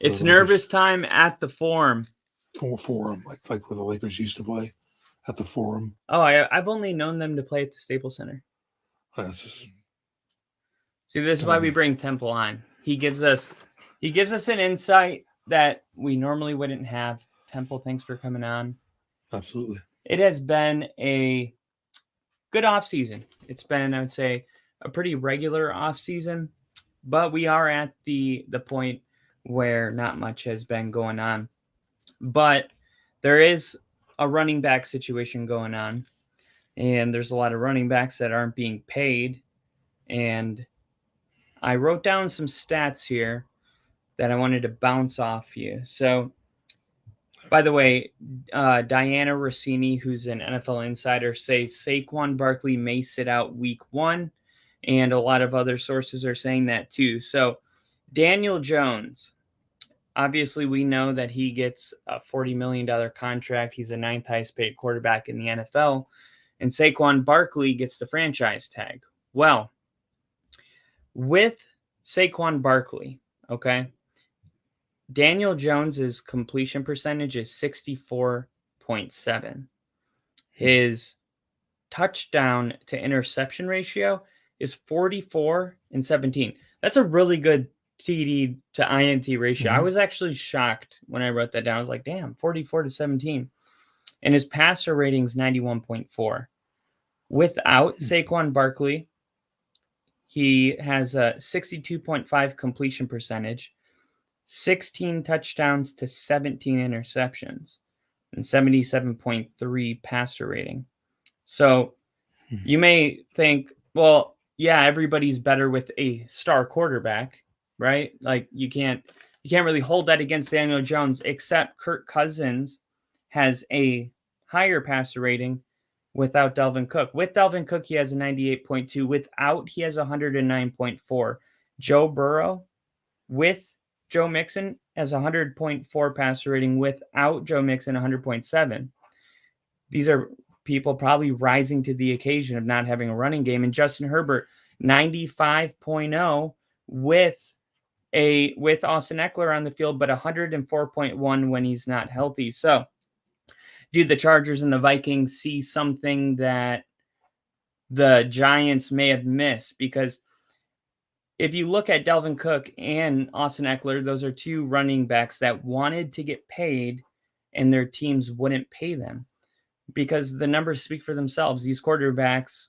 It's nervous time at the Forum. Forum, like where the Lakers used to play at the Forum. Oh, I've only known them to play at the Staples Center. That's just, See, this is why we bring Temple on. He gives us an insight that we normally wouldn't have. Temple, thanks for coming on. Absolutely. It has been a good off season. It's been, I would say, a pretty regular off season, but we are at the point where not much has been going on. But there is a running back situation going on, and there's a lot of running backs that aren't being paid. And I wrote down some stats here that I wanted to bounce off you. So, by the way, Diana Rossini, who's an NFL insider, says Saquon Barkley may sit out week 1, and a lot of other sources are saying that too. So, Daniel Jones, obviously we know that he gets a $40 million contract. He's the 9th highest paid quarterback in the NFL, and Saquon Barkley gets the franchise tag. Well, with Saquon Barkley, okay, Daniel Jones's completion percentage is 64.7. His touchdown to interception ratio is 44-17. That's a really good TD to INT ratio. I was actually shocked when I wrote that down. I was like, damn, 44-17. And his passer rating is 91.4. Without Saquon Barkley, he has a 62.5 completion percentage, 16 touchdowns to 17 interceptions, and 77.3 passer rating. So you may think, well, yeah, everybody's better with a star quarterback, right? Like you can't really hold that against Daniel Jones, except Kirk Cousins has a higher passer rating without Dalvin Cook. With Dalvin Cook, he has a 98.2. Without, he has 109.4. Joe Burrow with Joe Mixon has 100.4 passer rating. Without Joe Mixon, 100.7. These are people probably rising to the occasion of not having a running game. And Justin Herbert, 95.0 with Austin Eckler on the field, but 104.1 when he's not healthy. So do the Chargers and the Vikings see something that the Giants may have missed? Because if you look at Dalvin Cook and Austin Eckler, those are two running backs that wanted to get paid and their teams wouldn't pay them because the numbers speak for themselves. These quarterbacks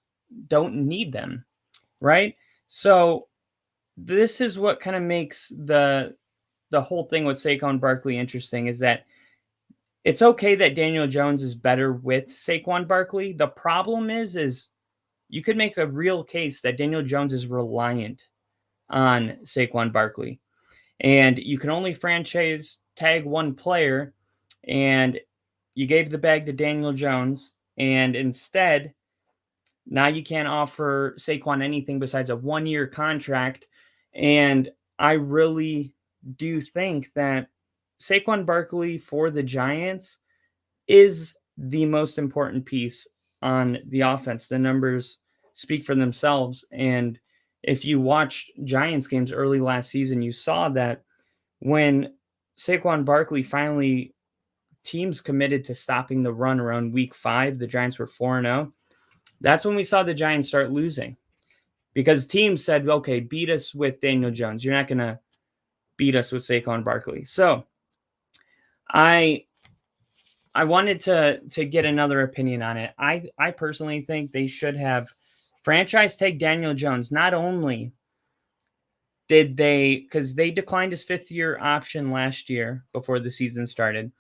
don't need them, right? So this is what kind of makes the whole thing with Saquon Barkley interesting, is that it's okay that Daniel Jones is better with Saquon Barkley. The problem is you could make a real case that Daniel Jones is reliant on Saquon Barkley. And you can only franchise tag one player, and you gave the bag to Daniel Jones, and instead, now you can't offer Saquon anything besides a 1-year contract. And I really do think that Saquon Barkley for the Giants is the most important piece on the offense. The numbers speak for themselves. And if you watched Giants games early last season, you saw that when Saquon Barkley finally, teams committed to stopping the run around week 5, the Giants were 4-0. That's when we saw the Giants start losing because teams said, okay, beat us with Daniel Jones. You're not going to beat us with Saquon Barkley. So I wanted to get another opinion on it. I personally think they should have franchise tag Daniel Jones. Not only did they, because they declined his 5th-year option last year before the season started,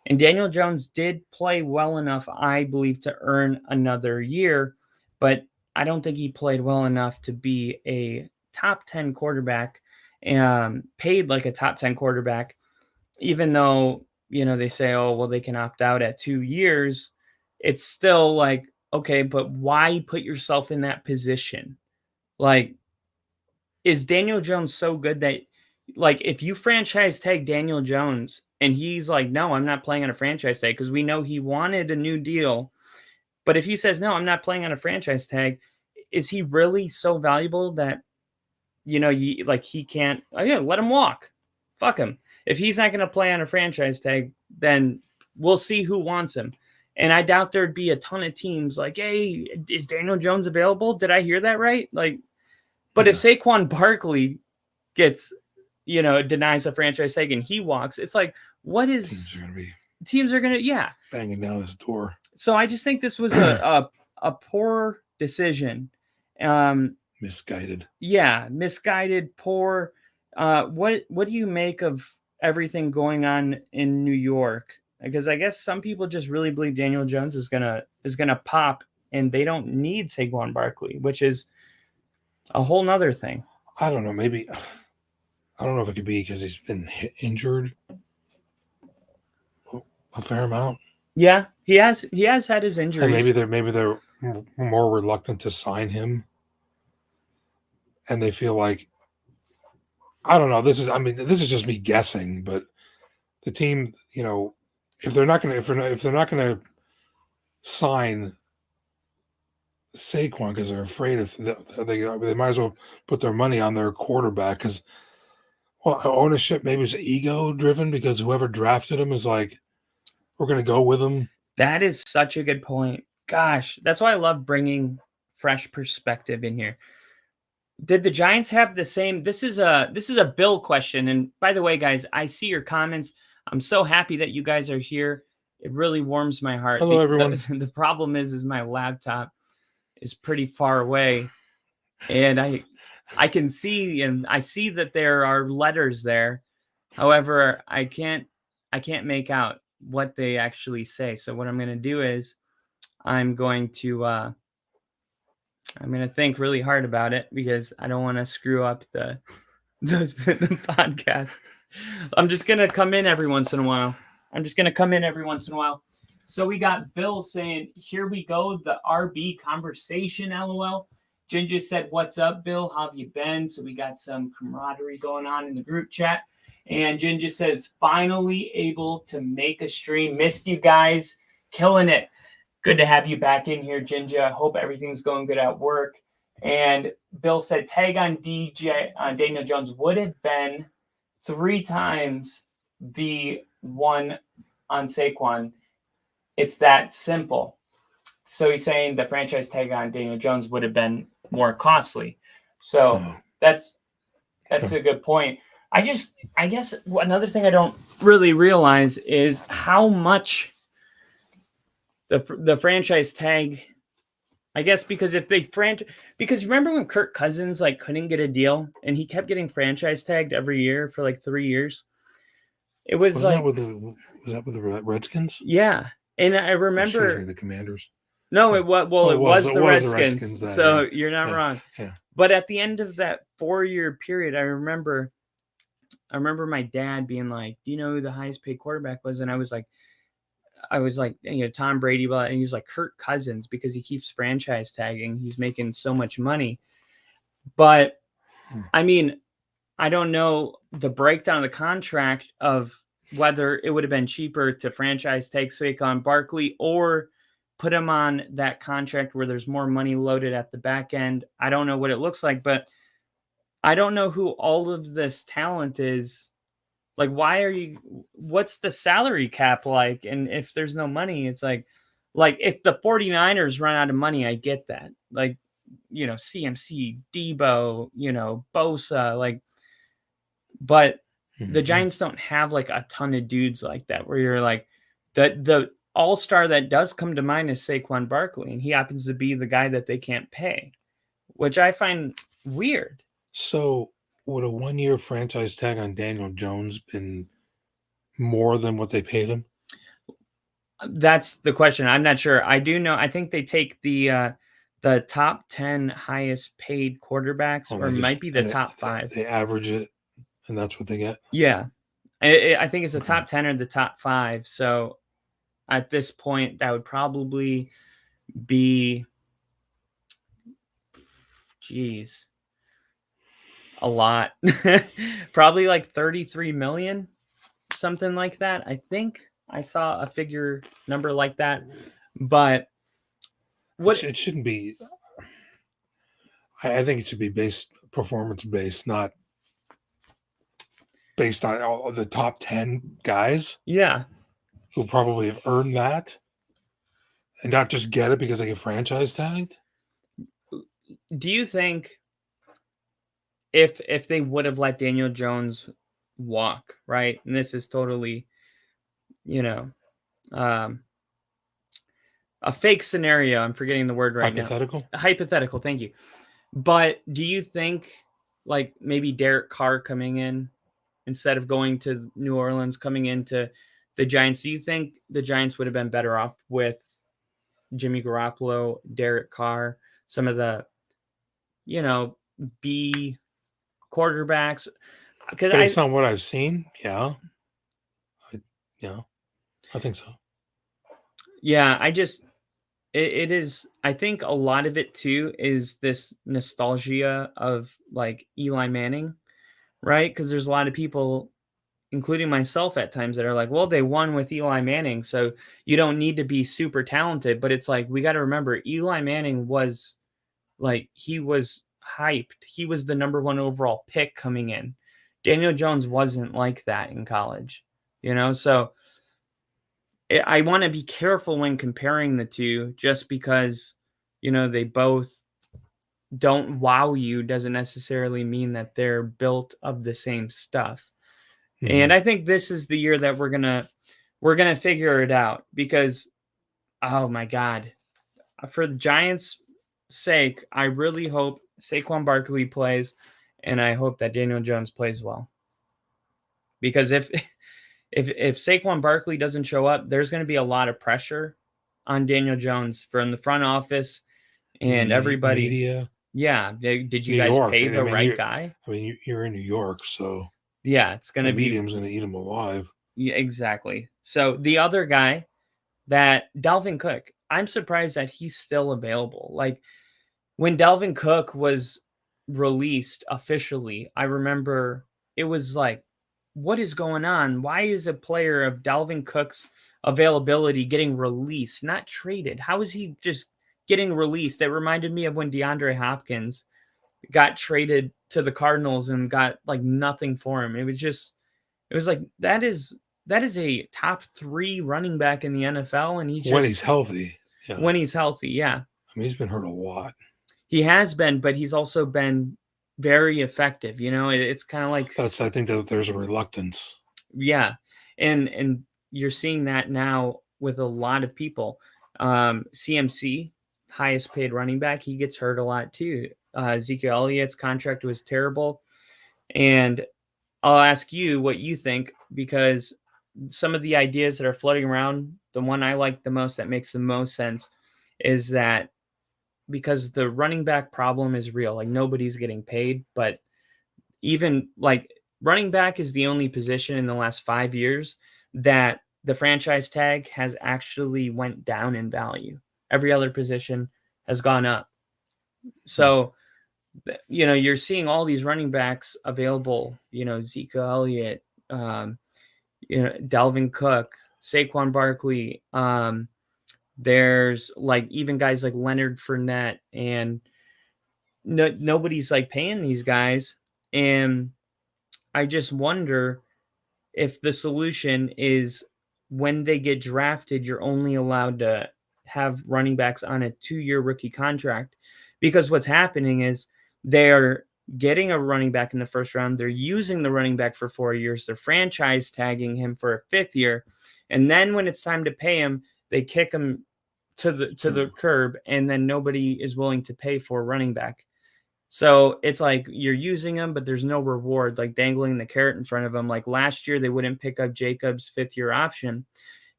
and Daniel Jones did play well enough, I believe, to earn another year, but I don't think he played well enough to be a top 10 quarterback, paid like a top 10 quarterback, even though, they say, oh, well, they can opt out at 2 years. It's still like, okay, but why put yourself in that position? Like, is Daniel Jones so good that, like, if you franchise tag Daniel Jones and he's like, no, I'm not playing on a franchise tag, because we know he wanted a new deal. But if he says, no, I'm not playing on a franchise tag, is he really so valuable that, he can't, let him walk. Fuck him. If he's not going to play on a franchise tag, then we'll see who wants him. And I doubt there'd be a ton of teams like, hey, is Daniel Jones available? Did I hear that right? Like, but if Saquon Barkley gets, denies a franchise tag and he walks, it's like, what is teams are going to banging down this door. So I just think this was a poor decision. Misguided. Yeah, misguided, poor. What do you make of everything going on in New York? Because I guess some people just really believe Daniel Jones is gonna pop, and they don't need Saquon Barkley, which is a whole nother thing. I don't know. Maybe I don't know if it could be because he's been injured a fair amount. Yeah, he has had his injuries. And maybe they're more reluctant to sign him, and they feel like, I don't know. This is just me guessing, but the team, if they're not going to sign Saquon because they're afraid they might as well put their money on their quarterback because, ownership maybe is ego driven because whoever drafted him is like, we're going to go with him. That is such a good point. Gosh, that's why I love bringing fresh perspective in here. Did the Giants have the same? This is a Bill question. And by the way, guys, I see your comments. I'm so happy that you guys are here. It really warms my heart. Hello, everyone. The problem is my laptop is pretty far away, and I can see, and I see that there are letters there. However, I can't make out what they actually say. So what I'm going to do is I'm going to think really hard about it because I don't want to screw up the podcast. I'm just going to come in every once in a while. So we got Bill saying, here we go, the RB conversation, LOL. Ginger said, what's up, Bill? How have you been? So we got some camaraderie going on in the group chat. And Ginger says, finally able to make a stream. Missed you guys. Killing it. Good to have you back in here, Ginger. I hope everything's going good at work. And Bill said, tag on Daniel Jones would have been 3 times the one on Saquon. It's that simple. So he's saying the franchise tag on Daniel Jones would have been more costly. So that's a good point. I guess another thing I don't really realize is how much the franchise tag, I guess, because because remember when Kirk Cousins couldn't get a deal and he kept getting franchise tagged every year for 3 years. It was that with the Redskins? Yeah. And I remember the Commanders. No, it was the Redskins. Then, you're not wrong. Yeah. But at the end of that 4-year period, I remember my dad being like, "Do you know who the highest paid quarterback was?" And I was like, Tom Brady, and he's like Kirk Cousins because he keeps franchise tagging. He's making so much money. But I mean, I don't know the breakdown of the contract of whether it would have been cheaper to franchise tag Saquon Barkley or put him on that contract where there's more money loaded at the back end. I don't know what it looks like, but I don't know who all of this talent is. What's the salary cap like? And if there's no money, it's like if the 49ers run out of money, I get that. CMC, Debo, Bosa, but the Giants don't have a ton of dudes like that where you're like the all-star that does come to mind is Saquon Barkley, and he happens to be the guy that they can't pay, which I find weird. So would a 1-year franchise tag on Daniel Jones been more than what they paid him? That's the question. I'm not sure. I do know. I think they take the top 10 highest paid quarterbacks, or might be the top 5. They average it, and that's what they get? Yeah. I think it's the top 10 or the top 5. So at this point, that would probably be, a lot. Probably 33 million, something like that. I think I saw a figure number like that. But it shouldn't be. I think it should be performance based, not based on all of the top 10 guys Yeah. who probably have earned that and not just get it because they get franchise tagged. Do you think if they would have let Daniel Jones walk, right? And this is totally, you know, um, a fake scenario. I'm forgetting the word right now. Hypothetical. Hypothetical. Thank you. But do you think, like maybe Derek Carr coming in instead of going to New Orleans, coming into the Giants, do you think the Giants would have been better off with Jimmy Garoppolo, Derek Carr, some of the, you know, B quarterbacks? Because Based on what I've seen, yeah. I think so. yeah, it is. I think a lot of it too is this nostalgia of like Eli Manning, right? Because there's a lot of people, including myself at times, that are like, well, they won with Eli Manning, so you don't need to be super talented. But it's like, we got to remember, Eli Manning was like, he was hyped. He was the number one overall pick coming in. Daniel Jones wasn't like that in college, so I want to be careful when comparing the two, just because, they both don't wow you doesn't necessarily mean that they're built of the same stuff. And I think this is the year that we're gonna figure it out, because, oh my God, for the Giants' sake, I really hope Saquon Barkley plays, and I hope that Daniel Jones plays well. Because if Saquon Barkley doesn't show up, there's going to be a lot of pressure on Daniel Jones from the front office and everybody. Media. Yeah, did you New guys York, pay the right you're- guy? I mean, you're in New York, so Yeah, it's going to the be. medium's going to eat him alive. Yeah, exactly. So the other guy, that Dalvin Cook, I'm surprised that he's still available. Like, when Dalvin Cook was released officially, I remember it was like, what is going on? Why is a player of Dalvin Cook's availability getting released, not traded? How is he just getting released? It reminded me of when DeAndre Hopkins got traded to the Cardinals and got like nothing for him. It was like, that is a top 3 running back in the NFL, and when he's healthy. Yeah. When he's healthy, yeah. I mean, he's been hurt a lot. He has been, but he's also been very effective. It's kind of like, I think that there's a reluctance. Yeah, and you're seeing that now with a lot of people. CMC, highest paid running back, he gets hurt a lot too. Ezekiel Elliott's contract was terrible, and I'll ask you what you think, because some of the ideas that are floating around, the one I like the most, that makes the most sense, is that because the running back problem is real, like nobody's getting paid, but even like running back is the only position in the last 5 years that the franchise tag has actually went down in value. Every other position has gone up. So, you're seeing all these running backs available, Zeke Elliott, Dalvin Cook, Saquon Barkley. There's like even guys like Leonard Fournette, and nobody's like paying these guys. And I just wonder if the solution is, when they get drafted, you're only allowed to have running backs on a 2-year rookie contract, because what's happening is they're getting a running back in the first round. They're using the running back for 4 years. They're franchise tagging him for a 5th year. And then when it's time to pay him, they kick him to the curb, and then nobody is willing to pay for a running back. So it's like you're using them, but there's no reward, like dangling the carrot in front of them. Like last year, they wouldn't pick up Jacobs' 5th-year option,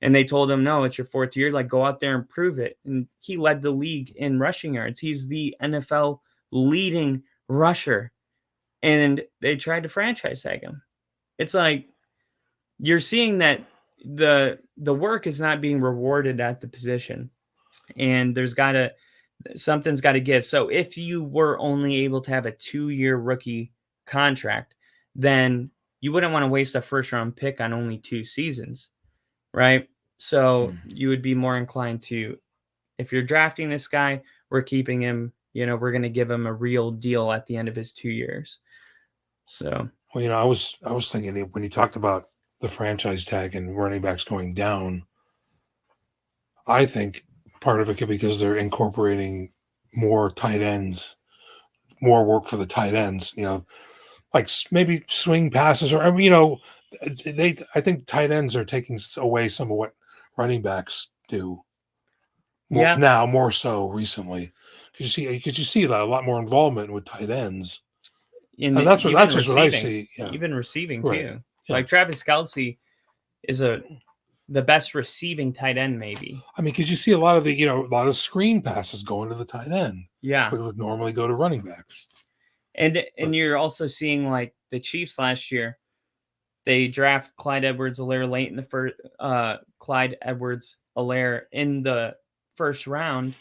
and they told him, no, it's your 4th year. Like, go out there and prove it. And he led the league in rushing yards. He's the NFL leading rusher, and they tried to franchise tag him. It's like you're seeing that the work is not being rewarded at the position, and something's got to give. So if you were only able to have a 2-year rookie contract, then you wouldn't want to waste a first-round pick on only 2 seasons, right? So you would be more inclined to, if you're drafting this guy, we're keeping him, we're going to give him a real deal at the end of his 2 years. So, Well, I was thinking that when you talked about the franchise tag and running backs going down, I think part of it could be because they're incorporating more tight ends, more work for the tight ends. Like maybe swing passes, or they. I think tight ends are taking away some of what running backs do more Yeah, now, more so recently. Because you see that a lot more involvement with tight ends, in and even that's just what I receiving, see. Yeah, even receiving right. too. Yeah, Like Travis Kelsey is the best receiving tight end, maybe. I mean, because you see a lot of a lot of screen passes going to the tight end, Yeah, which would normally go to running backs. and But you're also seeing like the Chiefs last year. They draft Clyde Edwards-Helaire late in the first. Clyde Edwards-Helaire in the first round,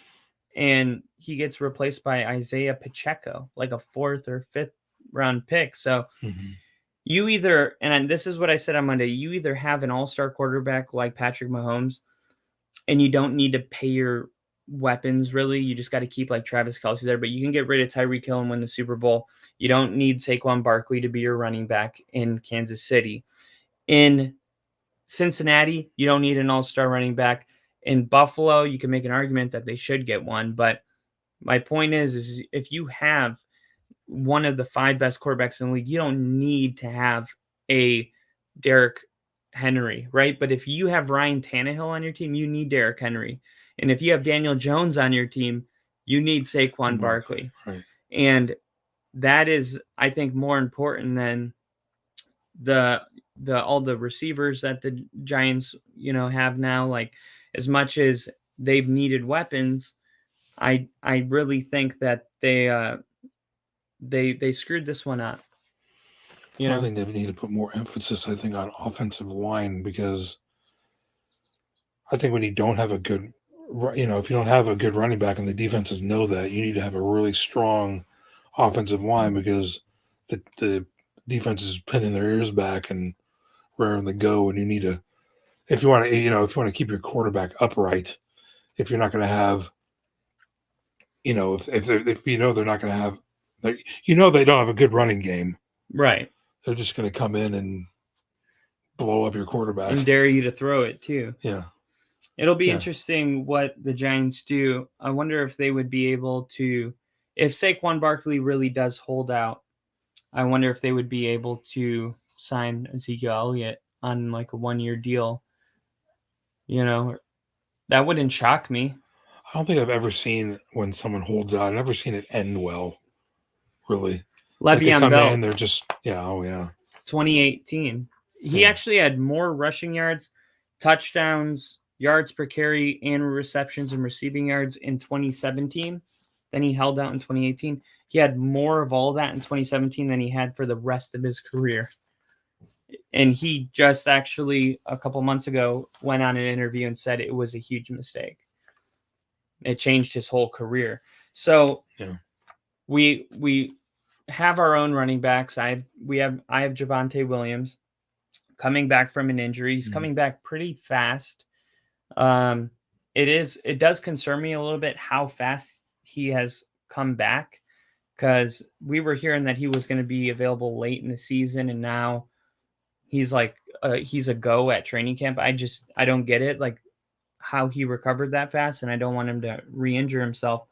and he gets replaced by Isaiah Pacheco, like a fourth or fifth round pick. So mhm. you either, and this is what I said on Monday, you either have an all-star quarterback like Patrick Mahomes, and you don't need to pay your weapons really. You just got to keep like Travis Kelsey there, but you can get rid of Tyreek Hill and win the Super Bowl. You don't need Saquon Barkley to be your running back in Kansas City. In Cincinnati, you don't need an all-star running back. In Buffalo, you can make an argument that they should get one, but my point is if you have one of the 5 best quarterbacks in the league, you don't need to have a Derrick Henry, right? But if you have Ryan Tannehill on your team, you need Derrick Henry. And if you have Daniel Jones on your team, you need Saquon Barkley, Barkley. right? And that is, I think, more important than the all the receivers that the Giants, have now. Like, as much as they've needed weapons, I really think that they screwed this one up. I think they need to put more emphasis, I think, on offensive line, because I think when you don't have a good, if you don't have a good running back and the defenses know that, you need to have a really strong offensive line, because the defense is pinning their ears back and raring to go, and you need to, if you want to keep your quarterback upright, if you're not going to have, if they're not going to have, they don't have a good running game, Right. they're just going to come in and blow up your quarterback And dare you to throw it too. Yeah. It'll be Yeah. interesting what the Giants do. I wonder if they would be able to, if Saquon Barkley really does hold out, I wonder if they would be able to sign Ezekiel Elliott on like a 1-year deal. That wouldn't shock me. I don't think I've ever seen when someone holds out. I've never seen it end well, really. Like they Le'Veon come Bell, in, they're just, oh yeah. 2018. He Yeah. actually had more rushing yards, touchdowns, yards per carry, and receptions and receiving yards in 2017 than he held out in 2018. He had more of all that in 2017 than he had for the rest of his career. And he just actually a couple months ago went on an interview and said it was a huge mistake. It changed his whole career. So Yeah. we have our own running backs. I have Javonte Williams coming back from an injury. He's coming back pretty fast. It does concern me a little bit how fast he has come back, because we were hearing that he was going to be available late in the season, and now he's like he's a go at training camp. I don't get it, like how he recovered that fast, and I don't want him to re-injure himself.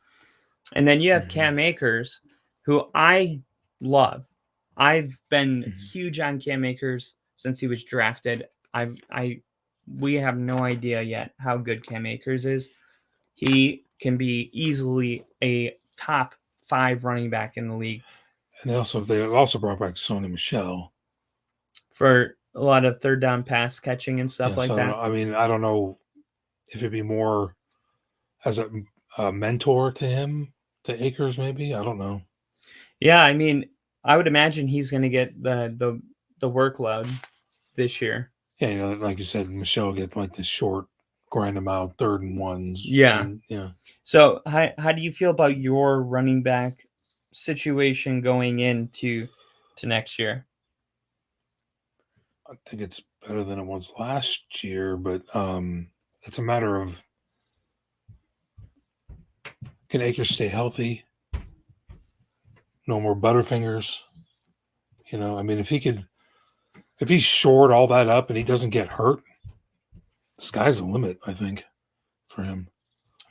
And then you have Cam Akers, who I love. I've been huge on Cam Akers since he was drafted. We have no idea yet how good Cam Akers is. He can be easily a top 5 running back in the league. And they also brought back Sony Michel For a lot of third down pass catching and stuff like that. I don't know if it'd be more as a mentor to him, to Akers, maybe. I don't know. Yeah, I mean, I would imagine he's going to get the workload this year. Yeah, like you said, Michel get like the short, grind them out, 3rd and 1s. Yeah. Yeah. So how do you feel about your running back situation going into next year? I think it's better than it was last year, but it's a matter of, can Akers stay healthy? No more Butterfingers. You know, I mean, if he shored all that up and he doesn't get hurt, the sky's the limit, I think, for him.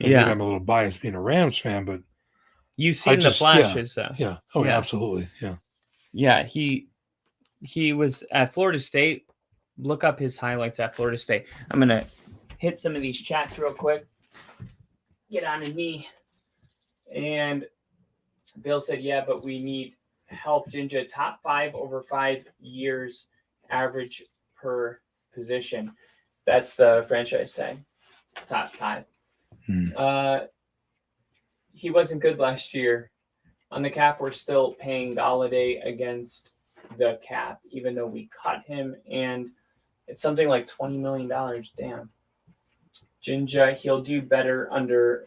And maybe Yeah. I'm a little biased being a Rams fan, but You've I seen the just, yeah, flashes, though. yeah. Oh, yeah, Yeah. absolutely. Yeah. Yeah, he was at Florida State. Look up his highlights at Florida State. I'm gonna hit some of these chats real quick. Get on to me. And Bill said, yeah, but we need help. Jinja, top 5 over 5 years average per position. That's the franchise tag. Top 5. He wasn't good last year. On the cap, we're still paying Galladay against the cap, even though we cut him, and it's something like $20 million. Damn. Jinja, maybe he'll do better under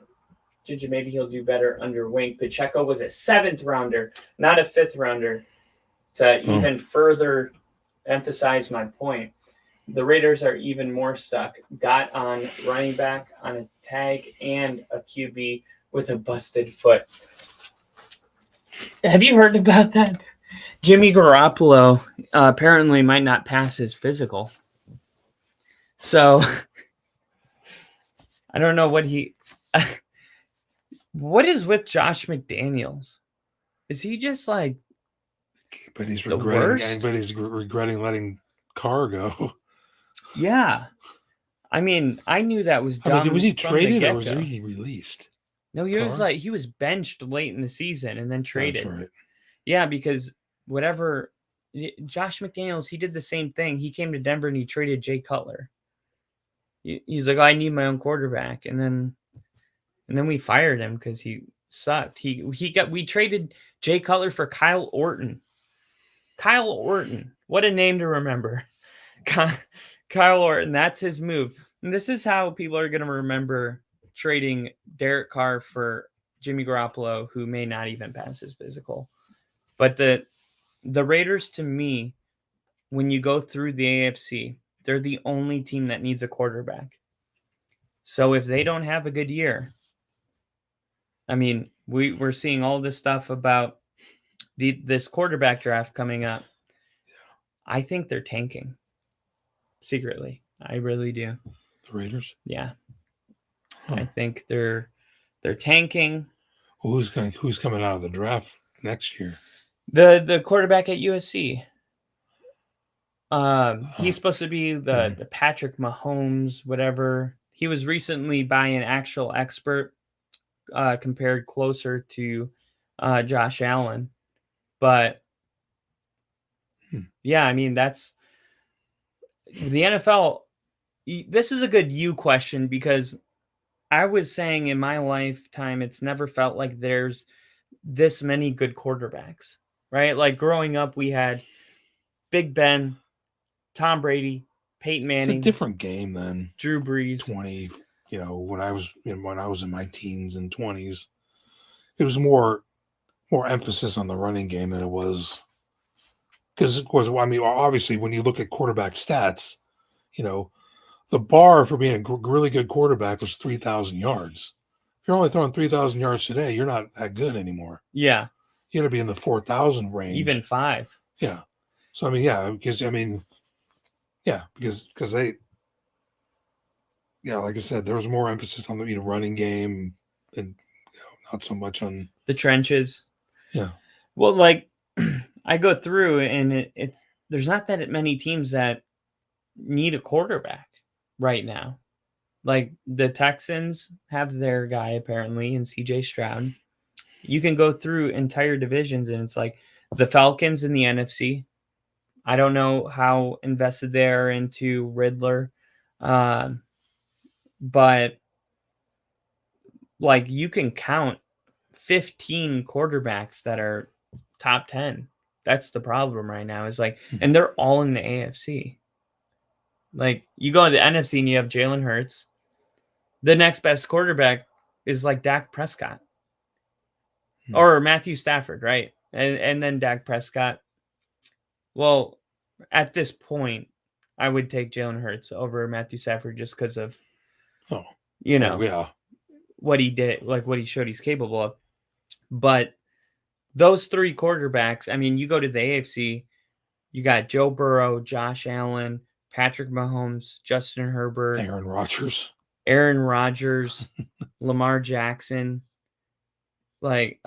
Wink. Pacheco was a 7th rounder, not a 5th rounder, to even further emphasize my point. The Raiders are even more stuck. Got on running back on a tag and a QB with a busted foot. Have you heard about that? Jimmy Garoppolo apparently might not pass his physical. So I don't know what what is with Josh McDaniels? Is he just like but he's the regretting worst? letting Carr go. Yeah. I mean, I knew that was dumb. I mean, was he from the traded or get-go. was he released? No, he was benched late in the season and then traded. That's right. Yeah, because Josh McDaniels, he did the same thing. He came to Denver and he traded Jay Cutler. He's like, I need my own quarterback, and then we fired him because he sucked. We traded Jay Cutler for Kyle Orton. Kyle Orton, what a name to remember. Kyle Orton, that's his move. And this is how people are going to remember trading Derek Carr for Jimmy Garoppolo, who may not even pass his physical. But the Raiders, to me, when you go through the AFC, they're the only team that needs a quarterback. So if they don't have a good year, I mean, we're seeing all this stuff about this quarterback draft coming up. I think they're tanking secretly. I really do. The Raiders? Yeah. Huh. I think they're tanking. Well, who's coming out of the draft next year? The quarterback at USC. He's supposed to be the Patrick Mahomes, whatever. He was recently by an actual expert compared closer to Josh Allen. But yeah, I mean, that's the NFL. This is a good you question because I was saying in my lifetime, it's never felt like there's this many good quarterbacks, right? Like growing up, we had Big Ben, Tom Brady, Peyton Manning. It's a different game than Drew Brees. When I was in my teens and 20s, it was more emphasis on the running game than it was. Because, of course, I mean, obviously, when you look at quarterback stats, the bar for being a really good quarterback was 3,000 yards. If you're only throwing 3,000 yards today, you're not that good anymore. Yeah. You got to be in the 4,000 range. Even 5. Yeah. So, I mean, yeah, because they, like I said, there was more emphasis on the running game and not so much on the trenches. Yeah. Well, like I go through and there's not that many teams that need a quarterback right now. Like the Texans have their guy apparently in CJ Stroud. You can go through entire divisions and it's like the Falcons in the NFC. I don't know how invested they are into Riddler. But like you can count 15 quarterbacks that are top 10. That's the problem right now. Is like, and they're all in the AFC. Like you go to the NFC and you have Jalen Hurts. The next best quarterback is like Dak Prescott or Matthew Stafford, right? And then Dak Prescott. Well, at this point, I would take Jalen Hurts over Matthew Stafford just because of, what he did, like what he showed he's capable of. But those 3 quarterbacks, I mean, you go to the AFC, You got Joe Burrow, Josh Allen, Patrick Mahomes, Justin Herbert, Aaron Rodgers, Lamar Jackson, like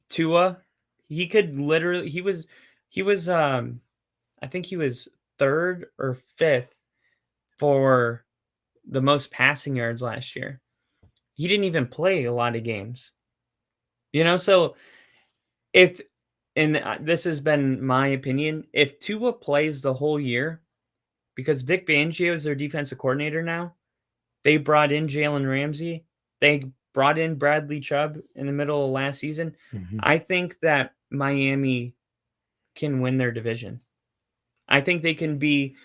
Tua. He could literally he was I think he was third or fifth for the most passing yards last year. He didn't even play a lot of games. So if and this has been my opinion, if Tua plays the whole year, because Vic Fangio is their defensive coordinator now, they brought in Jalen Ramsey, they brought in Bradley Chubb in the middle of last season. I think that Miami can win their division. I think they can be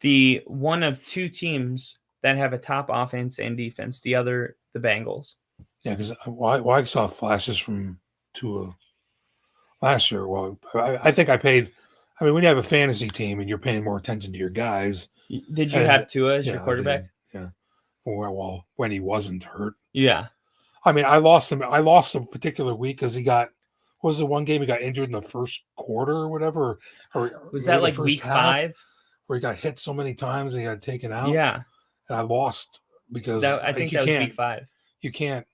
the one of two teams that have a top offense and defense. The other, the Bengals. Yeah, because I saw flashes from Tua last year. Well, I think I paid. I mean, when you have a fantasy team and you're paying more attention to your guys. Did you have Tua as your quarterback? Yeah. Well, when he wasn't hurt. Yeah. I mean, I lost him. I lost a particular week because he got. What was the one game he got injured in the first quarter or whatever? Or was that like week 5? Where he got hit so many times and he got taken out? Yeah. And I lost because I think that was week 5. You can't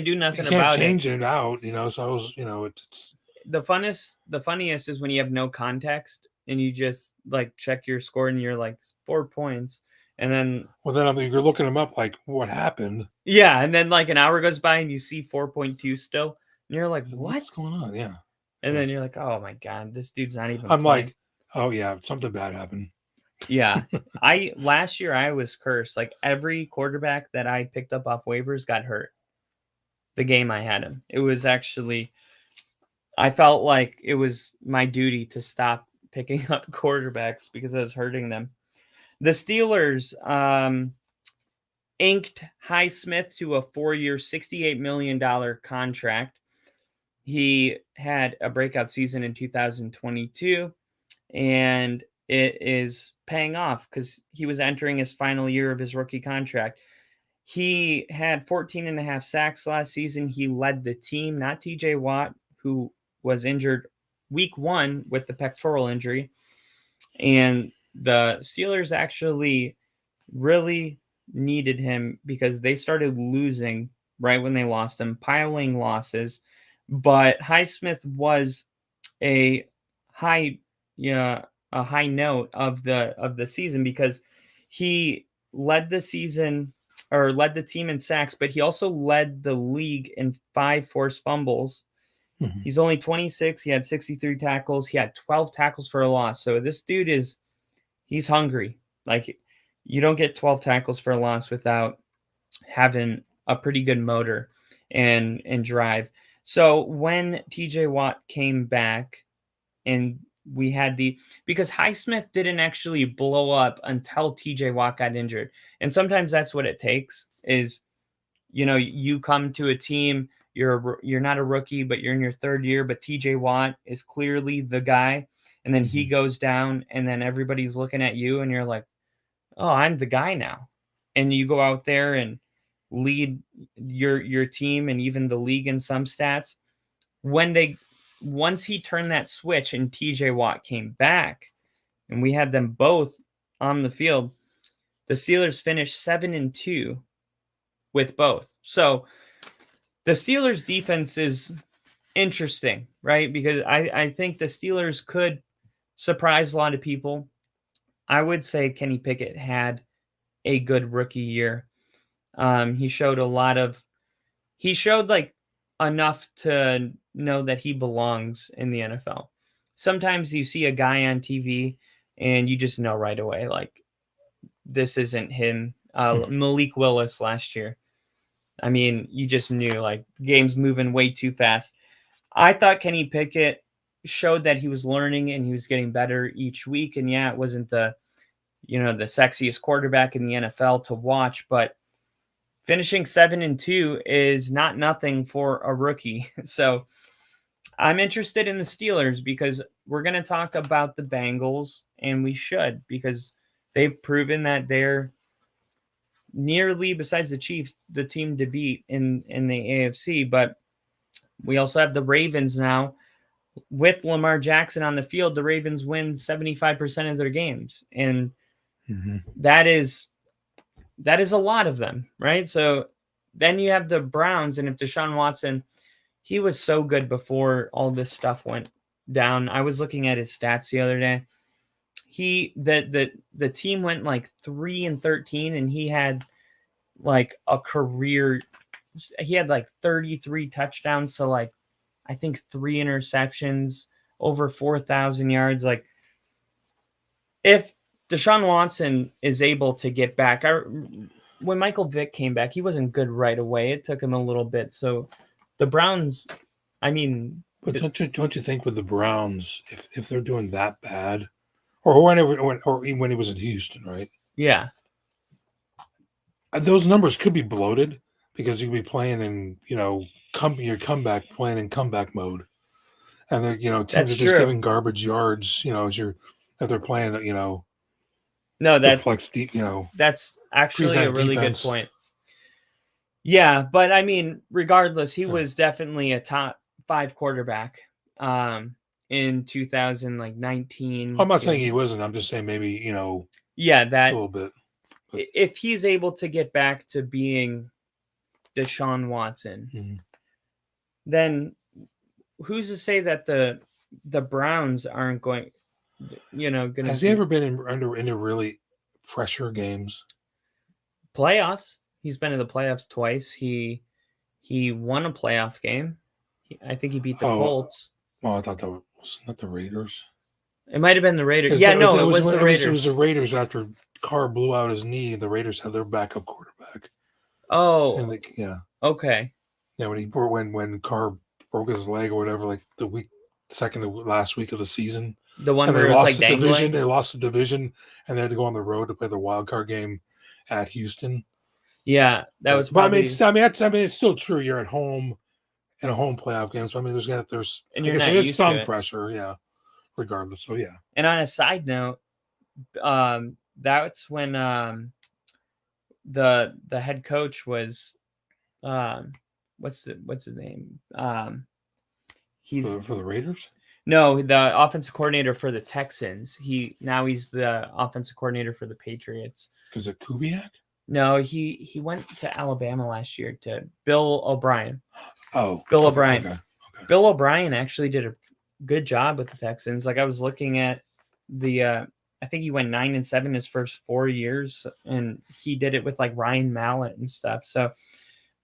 do nothing about it. You can't change it out, So I was, it's the funniest is when you have no context and you just like check your score and you're like 4 points. And then you're looking them up like what happened. Yeah, and then like an hour goes by and you see 4.2 still. And you're like, what's going on? Yeah. And then you're like, oh my God, this dude's not even I'm playing. Like, oh yeah, something bad happened. Yeah. Last year I was cursed. Like every quarterback that I picked up off waivers got hurt. The game I had him. It was actually, I felt like it was my duty to stop picking up quarterbacks because I was hurting them. The Steelers inked Highsmith to a 4-year, $68 million contract. He had a breakout season in 2022, and it is paying off because he was entering his final year of his rookie contract. He had 14.5 sacks last season. He led the team, not TJ Watt, who was injured week 1 with the pectoral injury. And the Steelers actually really needed him because they started losing right when they lost him, piling losses. But Highsmith was a high note of the season because he led the season or led the team in sacks, but he also led the league in 5 forced fumbles. Mm-hmm. He's only 26. He had 63 tackles. He had 12 tackles for a loss. So this dude he's hungry. Like you don't get 12 tackles for a loss without having a pretty good motor and drive. So when TJ Watt came back and we had because Highsmith didn't actually blow up until TJ Watt got injured. And sometimes that's what it takes is, you come to a team, you're not a rookie, but you're in your 3rd year, but TJ Watt is clearly the guy. And then he goes down and then everybody's looking at you and you're like, oh, I'm the guy now. And you go out there and lead your team and even the league in some stats. Once he turned that switch and TJ Watt came back and we had them both on the field, the Steelers finished 7-2 with both. So the Steelers defense is interesting, right? Because I think the Steelers could surprise a lot of people. I would say Kenny Pickett had a good rookie year. He showed like enough to know that he belongs in the NFL. Sometimes you see a guy on TV and you just know right away, like this isn't him. Malik Willis last year. I mean, you just knew like game's moving way too fast. I thought Kenny Pickett showed that he was learning and he was getting better each week. And yeah, it wasn't the sexiest quarterback in the NFL to watch, but finishing 7-2 is not nothing for a rookie. So I'm interested in the Steelers because we're going to talk about the Bengals, and we should because they've proven that they're nearly, besides the Chiefs, the team to beat in the AFC. But we also have the Ravens now. With Lamar Jackson on the field, the Ravens win 75% of their games. And that is a lot of them, right? So then you have the Browns, and if Deshaun Watson, he was so good before all this stuff went down. I was looking at his stats the other day. The team went like 3-13, and he had like a career. He had like 33 touchdowns to like, I think 3 interceptions, over 4,000 yards. Like, if Deshaun Watson is able to get back, when Michael Vick came back, he wasn't good right away. It took him a little bit. So the Browns, I mean, but don't you think with the Browns, if they're doing that bad, or even when he was in Houston, right? Yeah, those numbers could be bloated because you could be playing in your comeback playing in comeback mode, and they're teams That's are just true. giving garbage yards, as they're playing, no, that's flex deep, that's actually a prevent really defense. good point. Yeah, but I mean, regardless, he was definitely a top 5 quarterback in 2019. I'm not saying he wasn't. I'm just saying maybe yeah, that a little bit. But if he's able to get back to being Deshaun Watson, then who's to say that the Browns aren't going? Has he ever been into really pressure games? Playoffs. He's been in the playoffs twice. He won a playoff game. I think he beat the Colts. Well, I thought that was not the Raiders. It might have been the Raiders. Yeah, no, it was the Raiders. It was the Raiders after Carr blew out his knee. The Raiders had their backup quarterback. Oh, and okay. Yeah, when Carr broke his leg or whatever, like the last week of the season. The one where it was like dangling. They lost the division, and they had to go on the road to play the wild card game at Houston. Yeah, that was. Probably... it's still true. You're at home in a home playoff game, so I mean, there's some pressure, yeah. Regardless, so yeah. And on a side note, that's when the head coach was, what's his name? He's for the Raiders. No, the offensive coordinator for the Texans. He's the offensive coordinator for the Patriots. Is it Kubiak? No, he went to Alabama last year to Bill O'Brien. Oh, Bill O'Brien. Okay. Bill O'Brien actually did a good job with the Texans. Like, I was looking at I think he went 9-7 his first 4 years, and he did it with like Ryan Mallett and stuff. So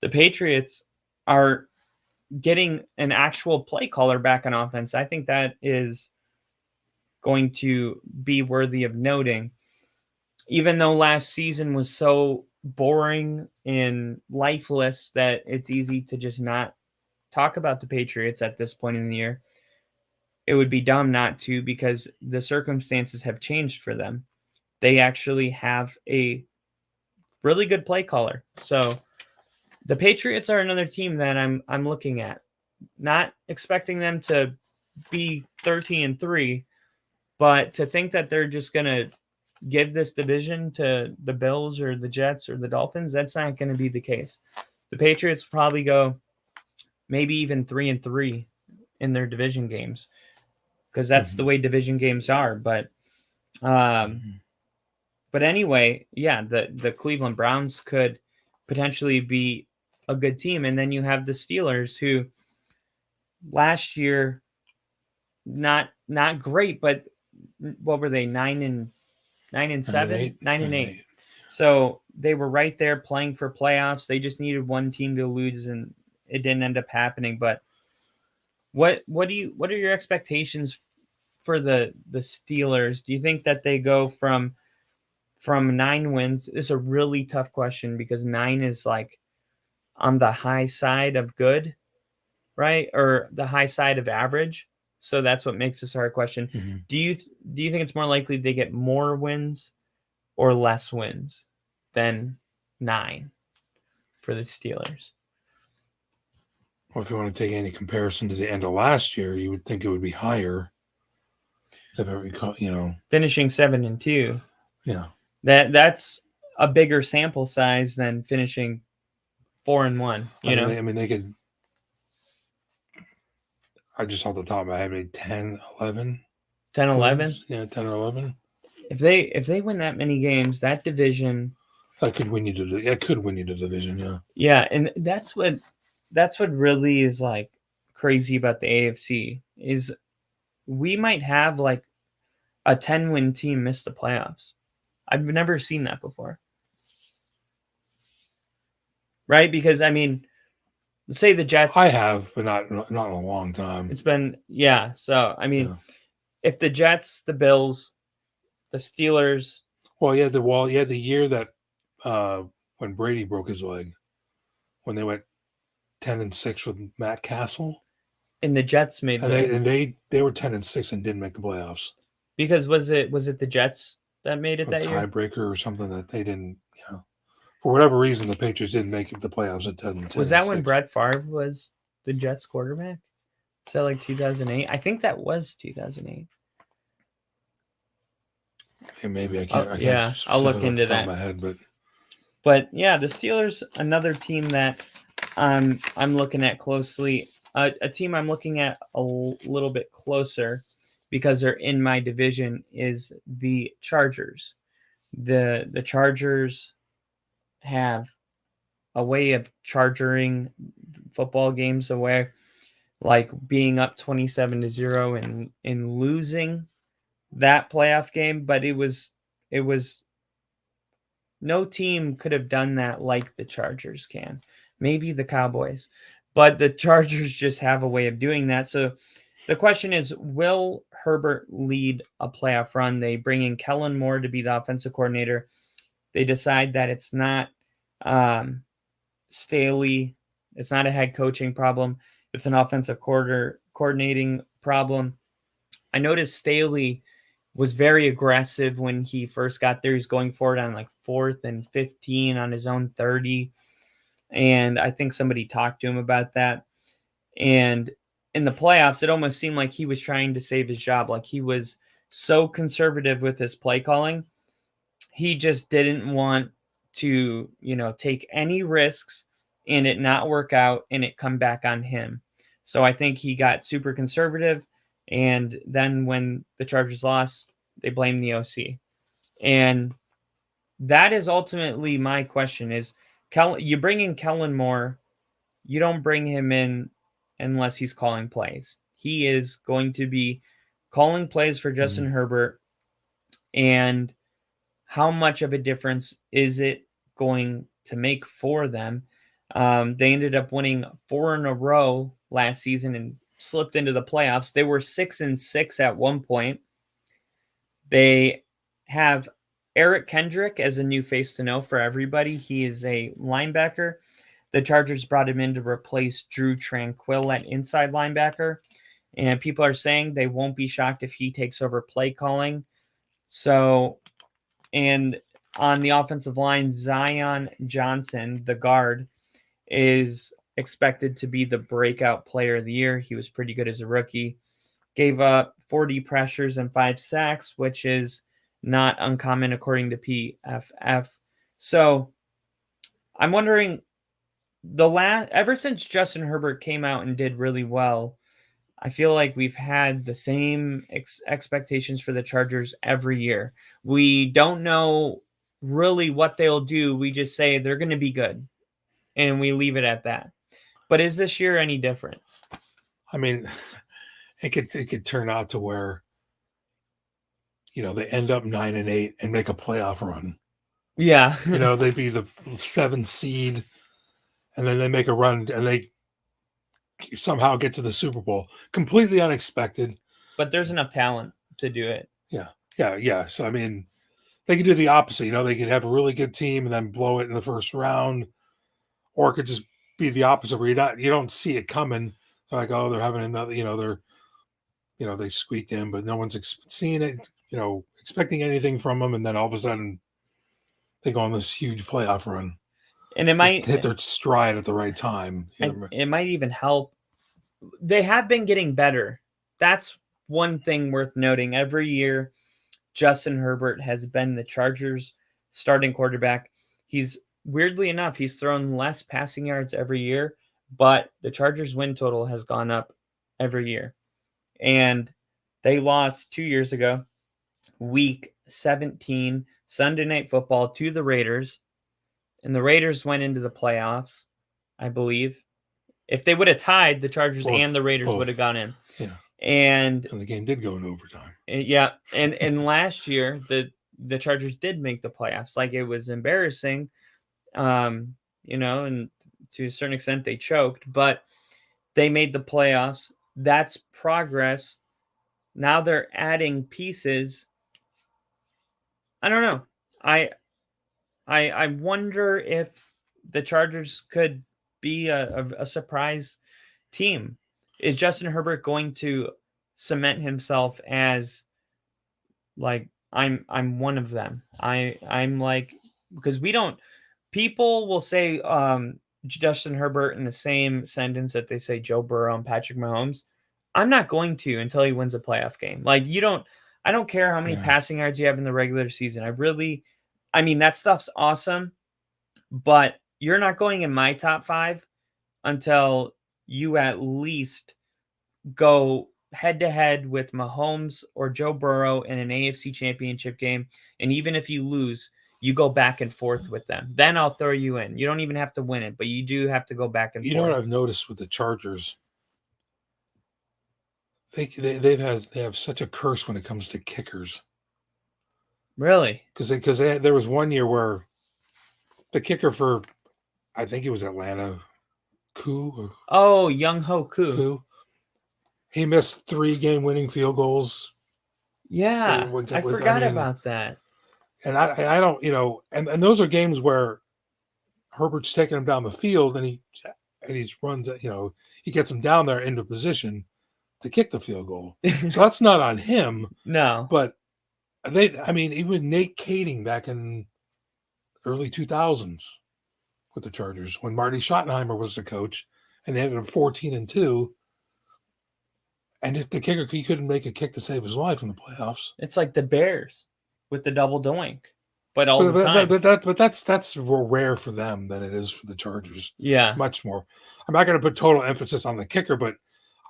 the Patriots are getting an actual play caller back on offense. I think that is going to be worthy of noting. Even though last season was so boring and lifeless that it's easy to just not talk about the Patriots at this point in the year, it would be dumb not to, because the circumstances have changed for them. They actually have a really good play caller. So the Patriots are another team that I'm looking at. Not expecting them to be 13-3, but to think that they're just going to give this division to the Bills or the Jets or the Dolphins, that's not going to be the case. The Patriots probably go maybe even 3-3 in their division games, because that's the way division games are. But anyway, yeah, the Cleveland Browns could potentially be a good team. And then you have the Steelers, who last year, not great, but what were they? 9-7, 9-8. So they were right there playing for playoffs. They just needed one team to lose, and it didn't end up happening. But what are your expectations for the Steelers? Do you think that they go from 9 wins? It's a really tough question, because 9 is like on the high side of good, right? Or the high side of average. So that's what makes this a hard question. Mm-hmm. Do you think it's more likely they get more wins or less wins than 9 for the Steelers? Well, if you want to take any comparison to the end of last year, you would think it would be higher. If finishing 7-2. Yeah. That's a bigger sample size than finishing 4-1. I mean, they could I just off the top of my head, maybe 10, 11. 10, 11. wins. Yeah, 10 or 11. If they win that many games, that division, That could win you the division, yeah. yeah, and that's what really is like crazy about the AFC is we might have like a 10-win team miss the playoffs. I've never seen that before. Right? Because I mean, say the Jets. I have, but not in a long time. It's been, yeah. So I mean, Yeah. if the Jets, the Bills, the Steelers. Well, yeah, the year that when Brady broke his leg, when they went 10-6 with Matt Castle, And the Jets made and they were 10-6 and didn't make the playoffs because was it the Jets that made it a that year? tiebreaker or something that they didn't. Yeah, for whatever reason, the Patriots didn't make the playoffs at 10-6. Was that when Brett Favre was the Jets quarterback? Is that like 2008? I think that was 2008. Maybe I can't. Yeah, I'll look into that. Off the top of my head, but yeah, the Steelers, another team that I'm looking at closely. A team I'm looking at a little bit closer because they're in my division is the Chargers. The Chargers have a way of charging football games away, like being up 27-0 and losing that playoff game, but it was no team could have done that like the Chargers can. Maybe the Cowboys, but the Chargers just have a way of doing that. So the question is, will Herbert lead a playoff run? They bring in Kellen Moore to be the offensive coordinator. They decide that it's not Staley. It's not a head coaching problem. It's an offensive coordinating problem. I noticed Staley was very aggressive when he first got there. He's going for it on like 4th and 15 on his own 30. And I think somebody talked to him about that. And in the playoffs, it almost seemed like he was trying to save his job. Like he was so conservative with his play calling. He just didn't want to, take any risks and it not work out and it come back on him. So I think he got super conservative. And then when the Chargers lost, they blamed the OC. And that is ultimately my question is, you bring in Kellen Moore, you don't bring him in unless he's calling plays. He is going to be calling plays for Justin Herbert. And how much of a difference is it going to make for them? They ended up winning 4 in a row last season and slipped into the playoffs. They were 6-6 at one point. They have Eric Kendrick as a new face to know for everybody. He is a linebacker. The Chargers brought him in to replace Drew Tranquill at inside linebacker. And people are saying they won't be shocked if he takes over play calling. So, and on the offensive line, Zion Johnson, the guard, is expected to be the breakout player of the year. He was pretty good as a rookie. Gave up 40 pressures and 5 sacks, which is not uncommon according to PFF. So I'm wondering, ever since Justin Herbert came out and did really well, I feel like we've had the same expectations for the Chargers every year. We don't know really what they'll do. We just say they're going to be good, and we leave it at that. But is this year any different? I mean, it could turn out to where, they end up 9-8 and make a playoff run. Yeah. They'd be the 7th seed, and then they make a run, and they somehow get to the Super Bowl. Completely unexpected. But there's enough talent to do it. Yeah. So, I mean, they could do the opposite. They could have a really good team and then blow it in the first round. Or it could just be the opposite where you don't see it coming. They're like, oh, they're having another, they squeaked in, but no one's seeing it, expecting anything from them. And then all of a sudden they go on this huge playoff run. And it might hit their stride at the right time. It might even help. They have been getting better. That's one thing worth noting. Every year, Justin Herbert has been the Chargers' starting quarterback. Weirdly enough, he's thrown less passing yards every year, but the Chargers' win total has gone up every year. And they lost 2 years ago, week 17, Sunday Night Football to the Raiders. And the Raiders went into the playoffs, I believe. If they would have tied, the Chargers and the Raiders would have gone in. Yeah. And the game did go in overtime. Yeah. And last year, the Chargers did make the playoffs. Like, it was embarrassing. And to a certain extent they choked, but they made the playoffs. That's progress. Now they're adding pieces. I don't know. I wonder if the Chargers could be a surprise team. Is Justin Herbert going to cement himself as like I'm one of them? I'm like, because people will say Justin Herbert in the same sentence that they say Joe Burrow and Patrick Mahomes. I'm not going to until he wins a playoff game. Like, I don't care how many passing yards you have in the regular season. That stuff's awesome, but you're not going in my top 5 until you at least go head to head with Mahomes or Joe Burrow in an AFC championship game. And even if you lose, you go back and forth with them. Then I'll throw you in. You don't even have to win it, but you do have to go back and forth. You know what I've noticed with the Chargers? They have such a curse when it comes to kickers. Really? Because there was one year where the kicker for, I think it was Atlanta, Young-Ho Koo. He missed 3 game-winning field goals. Yeah, I forgot about that. And I don't, and those are games where Herbert's taking him down the field and he runs, he gets him down there into position to kick the field goal. So that's not on him. No. But even Nate Kading back in early 2000s with the Chargers, when Marty Schottenheimer was the coach and they had a 14-2. And if the kicker, he couldn't make a kick to save his life in the playoffs. It's like the Bears with the double doink, but the time. But that's more rare for them than it is for the Chargers. Yeah, much more. I'm not going to put total emphasis on the kicker, but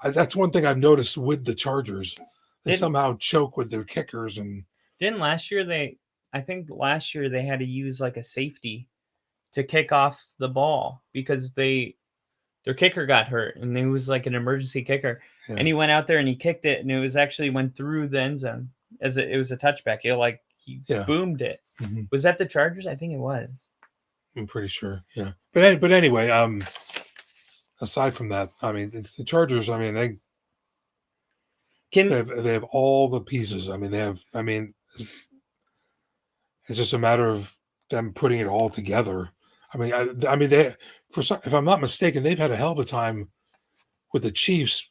that's one thing I've noticed with the Chargers. They somehow choke with their kickers. And didn't last year I think last year they had to use like a safety to kick off the ball because their kicker got hurt and it was like an emergency kicker. Yeah. And he went out there and he kicked it and it was actually went through the end zone as it was a touchback. He boomed it. Mm-hmm. Was that the Chargers? I think it was. I'm pretty sure. Yeah. But anyway, aside from that, the Chargers, they have all the pieces. It's just a matter of them putting it all together. If I'm not mistaken, they've had a hell of a time with the Chiefs.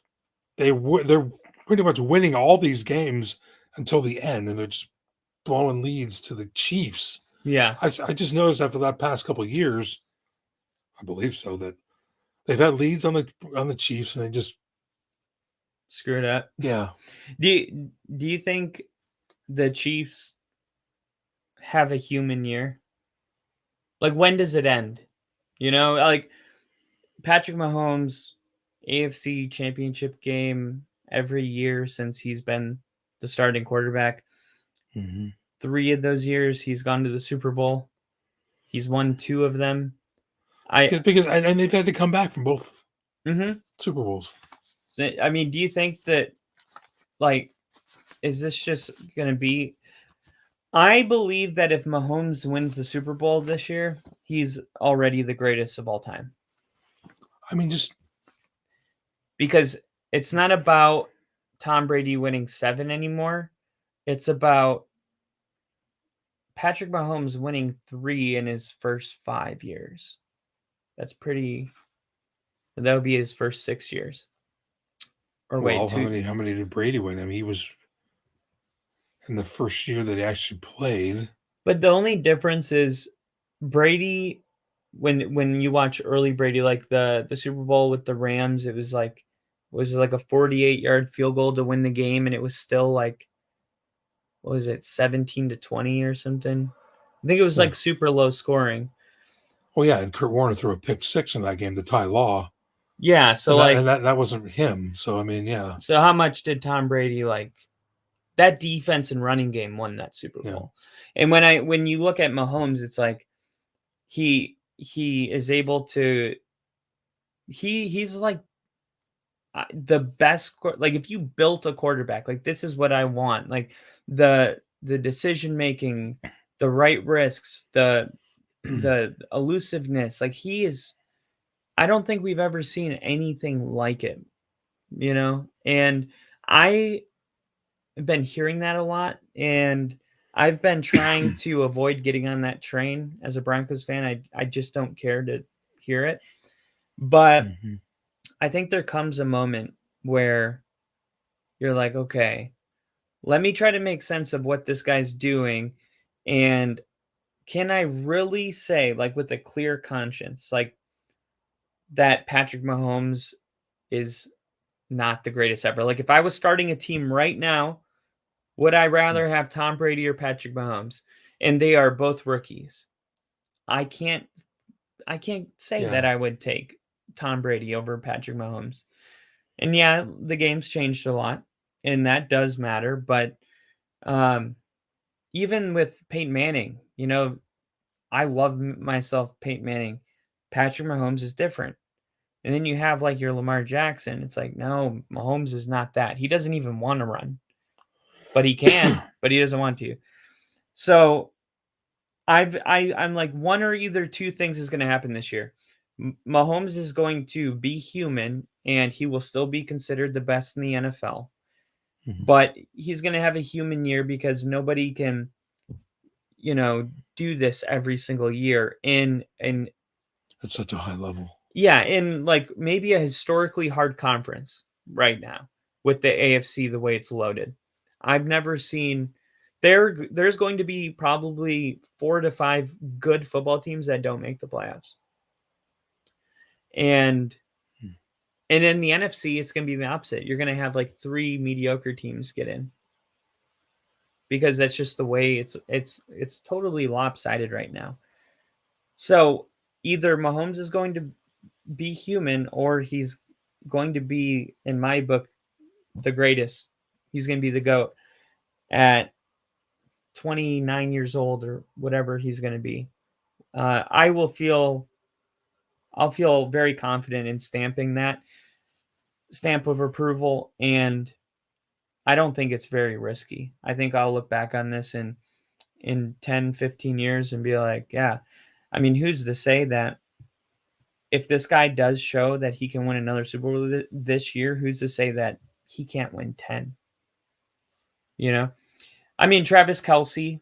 They're pretty much winning all these games until the end, and they're just blowing leads to the Chiefs. Yeah, I just noticed after that past couple of years, I believe so, that they've had leads on the Chiefs, and they just screw it up. Yeah. Do you think the Chiefs have a human year? Like, when does it end? Like Patrick Mahomes, AFC championship game every year since he's been the starting quarterback. Mm-hmm. 3 of those years he's gone to the Super Bowl. He's won 2 of them. Because they've had to come back from both Super Bowls. Do you think that, is this just going to be... I believe that if Mahomes wins the Super Bowl this year, he's already the greatest of all time. Just because it's not about Tom Brady winning 7 anymore. It's about Patrick Mahomes winning 3 in his first 5 years. That would be his first 6 years. Or wait, 2. How many did Brady win? He was in the first year that he actually played. But the only difference is Brady, when you watch early Brady, like the Super Bowl with the Rams, it was like a 48-yard field goal to win the game, and it was still like, what was it, 17-20 or something? I think it was super low scoring. Well, yeah, and Kurt Warner threw a pick 6 in that game to tie Law. Yeah. So And like, that wasn't him. So I mean, yeah, so how much did Tom Brady like that defense and running game won that Super yeah, Bowl? And when you look at Mahomes, it's like he is able to he's like the best like if you built a quarterback like this is what I want like the decision making, the right risks, the elusiveness, like he is. I don't think we've ever seen anything like it, you know. And I have been hearing that a lot, and I've been trying to avoid getting on that train as a Broncos fan. I just don't care to hear it, but hmm I think there comes a moment where you're like, okay, let me try to make sense of what this guy's doing. And can I really say, like, with a clear conscience, like, that Patrick Mahomes is not the greatest ever? Like, if I was starting a team right now, would I rather have Tom Brady or Patrick Mahomes? And they are both rookies. I can't I can't say that yeah. I would take Tom Brady over Patrick Mahomes. And yeah, the game's changed a lot, and that does matter. But um, even with Peyton Manning, you know, I love myself Peyton Manning. Patrick Mahomes is different. And then you have like your Lamar Jackson. It's like, no, Mahomes is not that. He doesn't even want to run, but he can, but he doesn't want to. So I'm like one or either two things is going to happen this year. Mahomes is going to be human, and he will still be considered the best in the NFL. hmm But he's going to have a human year because nobody can, you know, do this every single year in At such a high level. yeah, in like maybe a historically hard conference right now with the AFC the way it's loaded. I've never seen there's going to be probably 4 to 5 good football teams that don't make the playoffs. And Hmm. and in the NFC it's going to be the opposite. You're going to have like 3 mediocre teams get in because that's just the way it's totally lopsided right now. So either Mahomes is going to be human or he's going to be, in my book, the greatest. He's going to be the GOAT at 29 years old or whatever he's going to be. I'll feel very confident in stamping that stamp of approval, and I don't think it's very risky. I think I'll look back on this in 10, 15 years and be like, yeah, I mean, who's to say that if this guy does show that he can win another Super Bowl this year, who's to say that he can't win 10? You know, I mean, Travis Kelsey,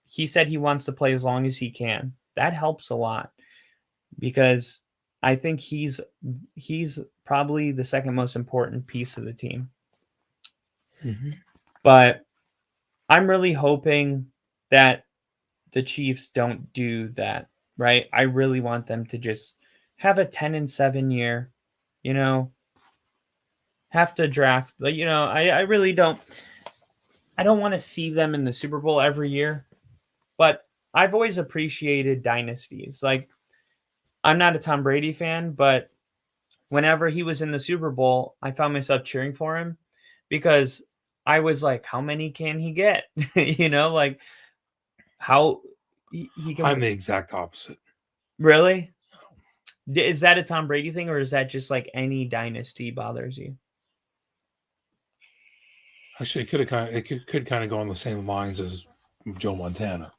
he said he wants to play as long as he can. That helps a lot because I think he's probably the second most important piece of the team. hmm But I'm really hoping that the Chiefs don't do that, right? I really want them to just have a 10-7 year, you know, have to draft. Like, you know, I really don't. I don't want to see them in the Super Bowl every year, but I've always appreciated dynasties. Like, I'm not a Tom Brady fan, but whenever he was in the Super Bowl, I found myself cheering for him because I was like, how many can he get? You know, like how he can I'm the exact opposite. really. Is that a Tom Brady thing, or is that just like any dynasty bothers you? Actually, it could kind of go on the same lines as Joe Montana.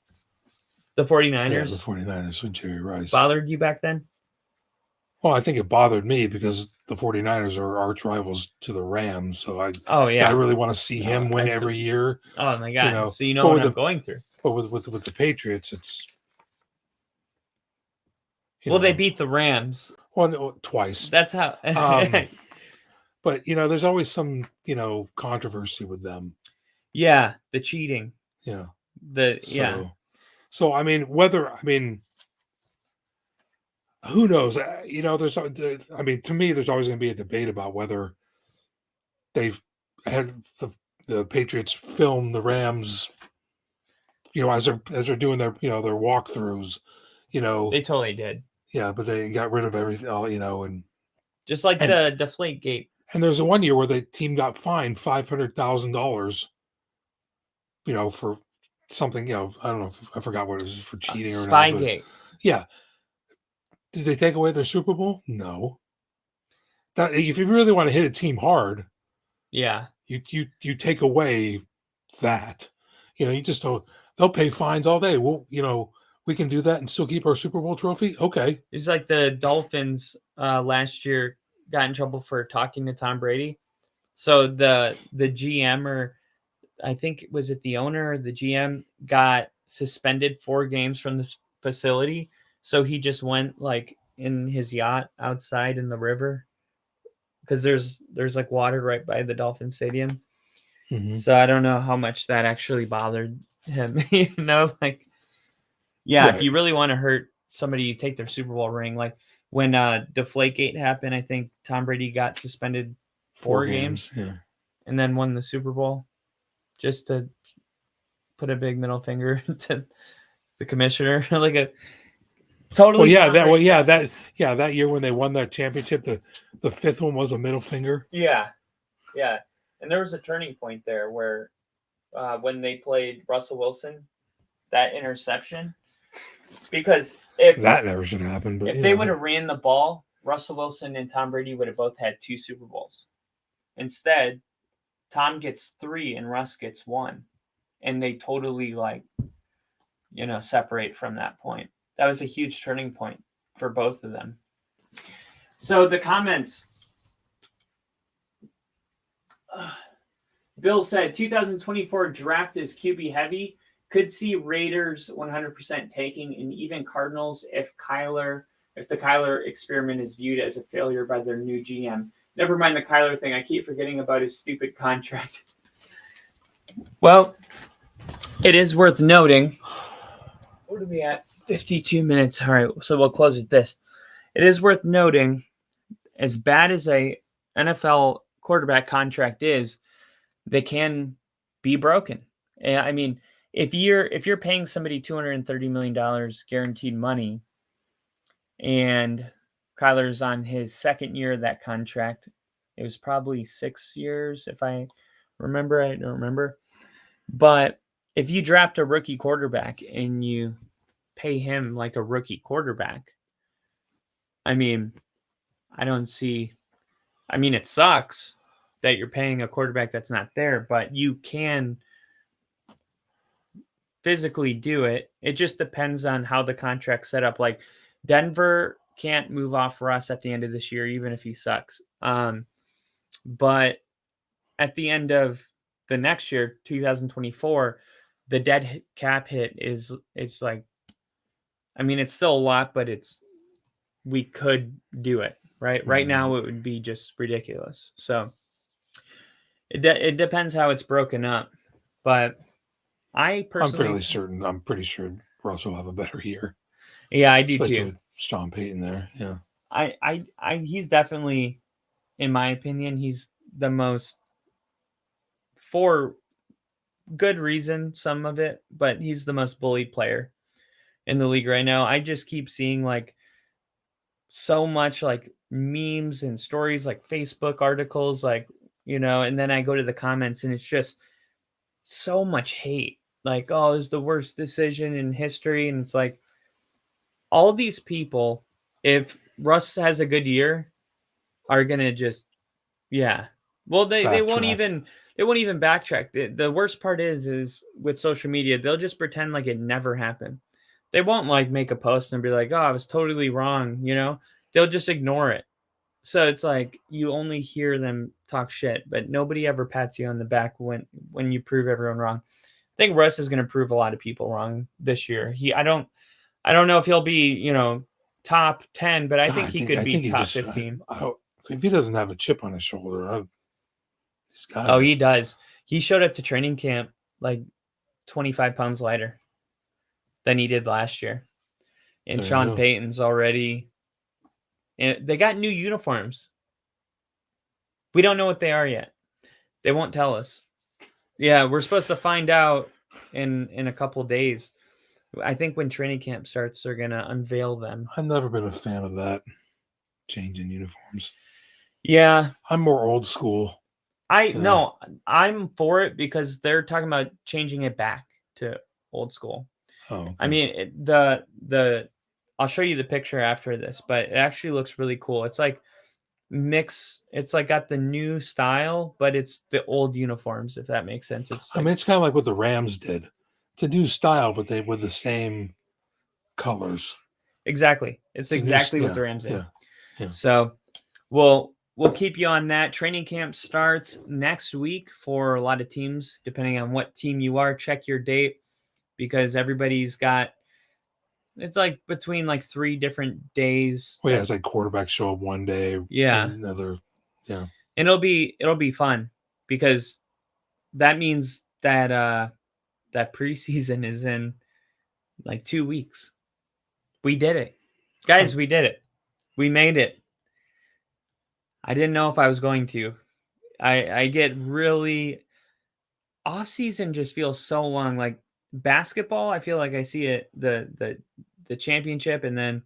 The Yeah, the 49ers 49ers with Jerry Rice. bothered you back then? Well, I think it bothered me because the 49ers are arch rivals to the Rams. So Oh I yeah. really want to see him win every year, Oh my you god. know. So you know But what with I'm the going through. but with the Patriots, it's Well, they beat the Rams. well no, twice. That's how. Um, but there's always some controversy with them. Yeah, the cheating. Yeah. Yeah. So I mean, who knows? I mean, to me, there's always going to be a debate about whether they've had the Patriots film the Rams, as they're doing their walkthroughs, They totally did. yeah, but they got rid of everything, and Just like the Deflate Gate. And there's a one year where the team got fined $500,000, for something, I don't know, I forgot what it was, for cheating or not. Spygate. Yeah. Did they take away their Super Bowl? No. That, if you really want to hit a team hard, yeah, you take away that. You just don't. They'll pay fines all day. Well, we can do that and still keep our Super Bowl trophy. Okay. It's like the Dolphins last year got in trouble for talking to Tom Brady. So the GM, or I think was it the owner or the GM, got suspended 4 games from this facility. So he just went like in his yacht outside in the river, because there's like water right by the Dolphin Stadium. Mm-hmm. So I don't know how much that actually bothered him. Right. If you really want to hurt somebody, you take their Super Bowl ring. Like when Deflategate happened, I think Tom Brady got suspended 4 games, and then won the Super Bowl, just to put a big middle finger to the commissioner. Like a totally. That year when they won that championship, the 5th one was a middle finger. Yeah. And there was a turning point there where when they played Russell Wilson, that interception, because if that never should have happened, but if they would have ran the ball, Russell Wilson and Tom Brady would have both had 2 Super Bowls. Instead, Tom gets 3 and Russ gets 1, and they totally separate from that point. That was a huge turning point for both of them. So the comments. Bill said 2024 draft is QB heavy. Could see Raiders 100% taking, and even Cardinals if the Kyler experiment is viewed as a failure by their new GM. Never mind the Kyler thing. I keep forgetting about his stupid contract. Well, it is worth noting. What are we at? 52 minutes. All right, so we'll close with this. It is worth noting, as bad as a NFL quarterback contract is, they can be broken. I mean, if you're paying somebody $230 million guaranteed money, and Kyler's on his 2nd year of that contract, it was probably 6 years if I remember. I don't remember. But if you draft a rookie quarterback and you pay him like a rookie quarterback, I mean, it sucks that you're paying a quarterback that's not there, but you can physically do it. It just depends on how the contract's set up. Like Denver can't move off Russ at the end of this year, even if he sucks. But at the end of the next year, 2024, the dead cap hit it's like, it's still a lot, but we could do it, right? Mm-hmm. Right now, it would be just ridiculous. So it depends how it's broken up, but I'm pretty sure Russ will have a better year. Yeah, I do especially too. With Sean Payton there, yeah. He's definitely, in my opinion, he's the most, for good reason, some of it, but he's the most bullied player in the league right now. I just keep seeing so much memes and stories, Facebook articles, and then I go to the comments and it's just so much hate. Oh, it's the worst decision in history. And it's all these people, if Russ has a good year, are going to just, well, they won't even backtrack. The worst part is with social media, they'll just pretend like it never happened. They won't make a post and be like, oh, I was totally wrong. They'll just ignore it. So it's you only hear them talk shit, but nobody ever pats you on the back when you prove everyone wrong. I think Russ is going to prove a lot of people wrong this year. I don't know if he'll be, top 10, but I think he could be top 15. If he doesn't have a chip on his shoulder, he does. He showed up to training camp 25 pounds lighter than he did last year. And Sean Payton's already, and they got new uniforms. We don't know what they are yet. They won't tell us. Yeah, we're supposed to find out in a couple of days. I think when training camp starts, they're going to unveil them. I've never been a fan of that, changing uniforms. Yeah, I'm more old school. no, I'm for it because they're talking about changing it back to old school. Oh, I okay. mean, the I'll show you the picture after this, but it actually looks really cool. It's like it's like got the new style, but it's the old uniforms, if that makes sense. It's I like mean, it's kind of like what the Rams did. It's a new style, but they with the same colors. exactly. It's It's a new, exactly what yeah, the Rams did. yeah, yeah. So we'll keep you on that. Training camp starts next week for a lot of teams, depending on what team you are. Check your date because everybody's got it's like between like 3 different days Well, yeah, that it's like quarterbacks show up one day, yeah. another, yeah. And it'll be fun because that means that that preseason is in like 2 weeks. We did it. Huh. Guys, we did it. We made it. I didn't know if I was going to. I get really off season just feels so long. Like basketball, I feel like I see it the championship and then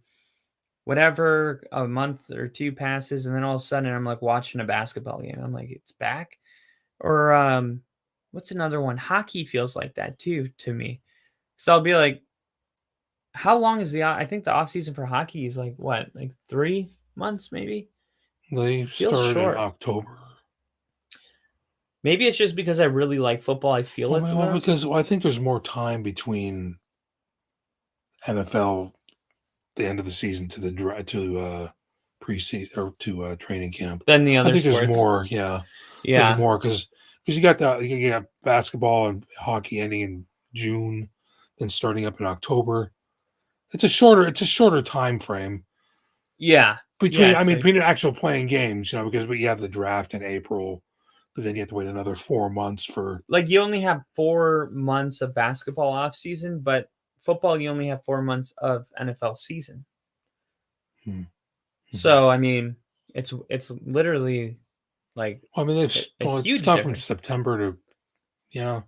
whatever a month or 2 passes and then all of a sudden I'm like watching a basketball game. I'm like, it's back. Or what's another one? Hockey feels like that too to me. So I'll be like, how long is I think the off season for hockey is like what, like 3 months maybe? They Feels start in short. October. Maybe it's just because I really like football. I feel it the most. Because I think there's more time between NFL the end of the season to the preseason or to training camp. Than the I other think there's sports. more. Yeah, there's Yeah. more because you got basketball and hockey ending in June, then starting up in October. It's a shorter time frame Yeah. Yeah. between. I It's mean, like between actual playing games, because you have the draft in April, but then you have to wait another 4 months for. you only have 4 months of basketball off season, but football you only have 4 months of NFL season. Hmm. So I mean, it's literally like I mean, a it's huge gone from difference. September to yeah,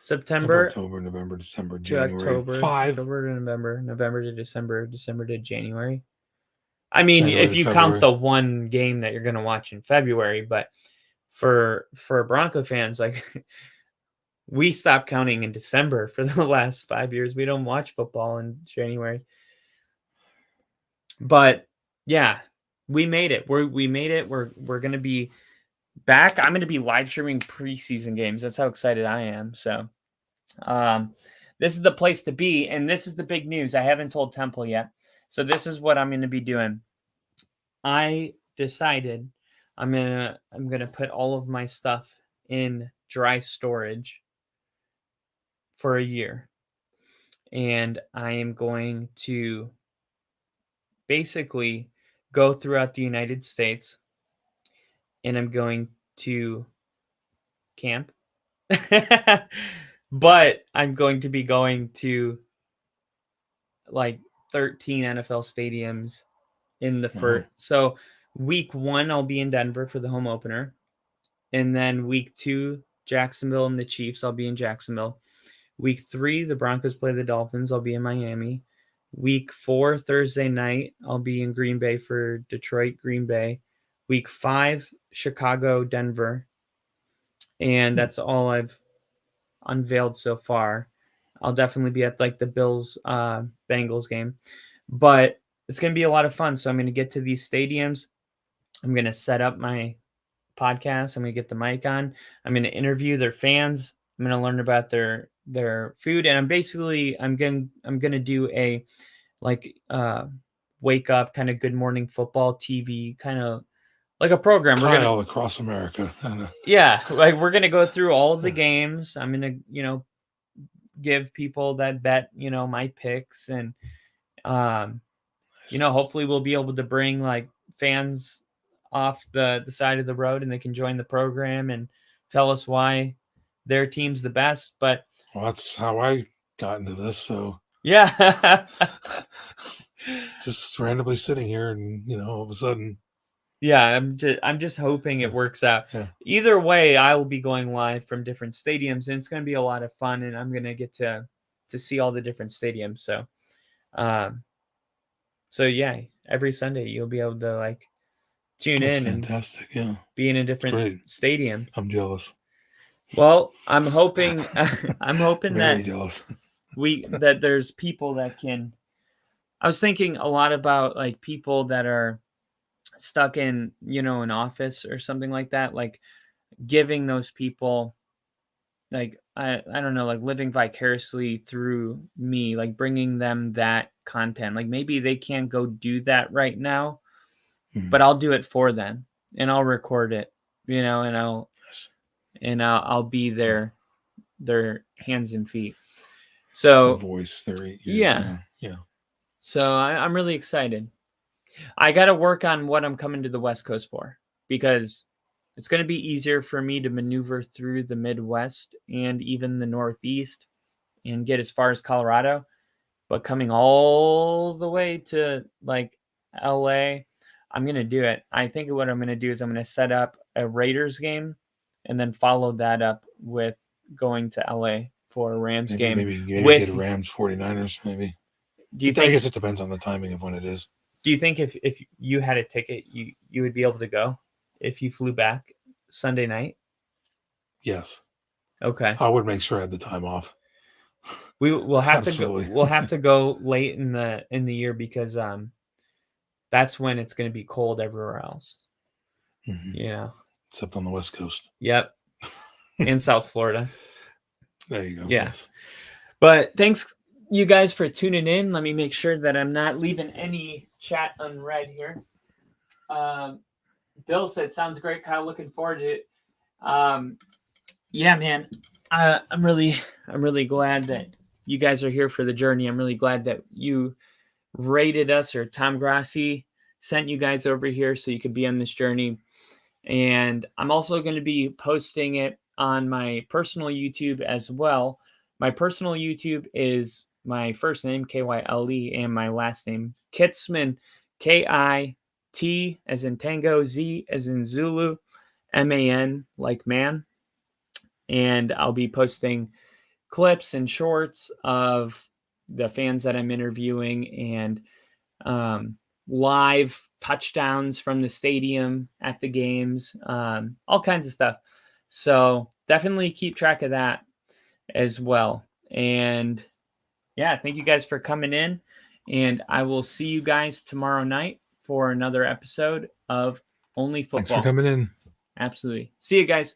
September, September October, November, December, to January. October, 5 October to November, November to December, December to January. I mean, January if to you count February. the one game that you're going to watch in February, but for Bronco fans, like we stopped counting in December for the last 5 years. We don't watch football in January. But yeah, we made it. We made it. We're gonna be back. I'm gonna be live streaming preseason games. That's how excited I am. So this is the place to be, and this is the big news. I haven't told Temple yet. So this is what I'm gonna be doing. I decided I'm gonna put all of my stuff in dry storage for a year. And I am going to basically go throughout the United States and I'm going to camp. But I'm going to be going to like 13 NFL stadiums in the Wow. first. So week 1 I'll be in Denver for the home opener. And then week 2 Jacksonville and the Chiefs, I'll be in Jacksonville. Week 3 the Broncos play the Dolphins, I'll be in Miami. Week 4 Thursday night, I'll be in Green Bay for Detroit, Green Bay. Week 5 Chicago, Denver. And that's all I've unveiled so far. I'll definitely be at like the Bills Bengals game. But it's going to be a lot of fun. So I'm going to get to these stadiums. I'm going to set up my podcast. I'm going to get the mic on. I'm going to interview their fans. I'm going to learn about their food and I'm going to do a like wake up kind of Good Morning Football TV kind of like a program. We're going to Kyle across America. Kinda. yeah, like we're going to go through all of the games. I'm going to, give people that bet, my picks and hopefully we'll be able to bring like fans off the side of the road and they can join the program and tell us why their team's the best. But Well, that's how I got into this. So yeah. just randomly sitting here, and all of a sudden, Yeah, I'm just hoping it works out. yeah. Either way, I will be going live from different stadiums and it's going to be a lot of fun and I'm going to get to see all the different stadiums. So yeah, every Sunday you'll be able to like tune That's in and fantastic. Yeah, be in a different great. stadium. I'm jealous. Well, I'm hoping I'm hoping Very that jealous. that there's people that can. I was thinking a lot about like people that are stuck in, an office or something like that, like giving those people like I don't know, like living vicariously through me, like bringing them that content. Like maybe they can't go do that right now, but I'll do it for them and I'll record it, and I'll be their hands and feet. So The voice, yeah. yeah. So I'm really excited. I got to work on what I'm coming to the West Coast for, because it's going to be easier for me to maneuver through the Midwest and even the Northeast and get as far as Colorado. But coming all the way to like LA, I'm going to do it. I think what I'm going to do is I'm going to set up a Raiders game and then follow that up with going to LA for a Rams game. Maybe with get Rams 49ers, maybe. Do you I think? guess it depends on the timing of when it is. Do you think if you had a ticket, you would be able to go if you flew back Sunday night? Yes. Okay. I would make sure I had the time off. We'll have Absolutely. to go. We'll have to go late in the year, because that's when it's going to be cold everywhere else. Mm-hmm. Except on the West Coast. Yep. In South Florida. There you go. Yeah. Yes. But thanks, you guys, for tuning in. Let me make sure that I'm not leaving any chat unread here. Bill said, "Sounds great, Kyle. Looking forward to it." Yeah, man. I'm really glad that you guys are here for the journey. I'm really glad that you rated us, or Tom Grassi sent you guys over here so you could be on this journey. And I'm also going to be posting it on my personal YouTube as well. My personal YouTube is my first name, Kyle, and my last name, Kitzman, Kit as in Tango, Z as in Zulu, MAN like man. And I'll be posting clips and shorts of the fans that I'm interviewing, and live touchdowns from the stadium at the games, all kinds of stuff. So definitely keep track of that as well. And yeah, thank you guys for coming in, and I will see you guys tomorrow night for another episode of Only Football. Thanks for coming in. Absolutely. See you guys.